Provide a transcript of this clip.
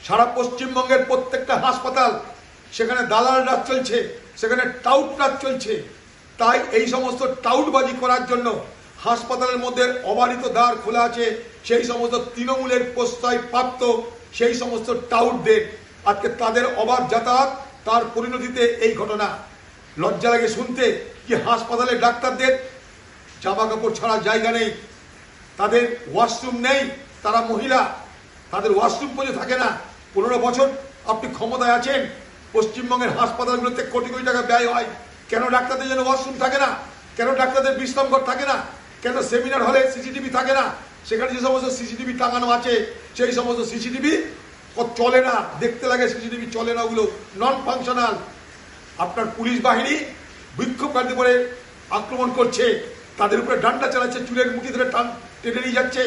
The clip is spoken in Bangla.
সারা পশ্চিমবঙ্গের প্রত্যেকটা হাসপাতাল সেখানে দালাল রাজ চলছে, সেখানে টাউট রাজ চলছে। তাই এই সমস্ত টাউটবাজি করার জন্য হাসপাতালের মধ্যে অবারিত দ্বার খোলা আছে, সেই সমস্ত তৃণমূলের প্রশ্রয় প্রাপ্ত সেই সমস্ত টাউটদের আজকে তাদের অবাধ যাতায়াত, তার পরিণতিতে এই ঘটনা। লজ্জা লাগে শুনতে কি হাসপাতালে ডাক্তারদের জামা কাপড় ছাড়া জায়গা নেই, তাদের ওয়াশরুম নেই, তারা মহিলা, তাদের ওয়াশরুম পর্যন্ত থাকে না। 15 বছর আপনি ক্ষমতায় আছেন, পশ্চিমবঙ্গের হাসপাতালগুলোতে কোটি কোটি টাকা ব্যয় হয়, কেন ডাক্তারদের জন্য ওয়াশরুম থাকে না? কেন ডাক্তারদের বিশ্রামঘর থাকে না? কেন সেমিনার হলে সিসিটিভি থাকে না? সেখানে যে সমস্ত সিসিটিভি টাঙানো আছে সেই সমস্ত সিসিটিভি চলে না, দেখতে লাগে সিসিটিভি চলে না, ওগুলো নন ফাংশনাল। আপনার পুলিশ বাহিনী বিক্ষোভকারীদের উপরে আক্রমণ করছে, তাদের উপরে ডান্ডা চালাচ্ছে, চুলের মুঠি ধরে টেনে নিয়ে যাচ্ছে।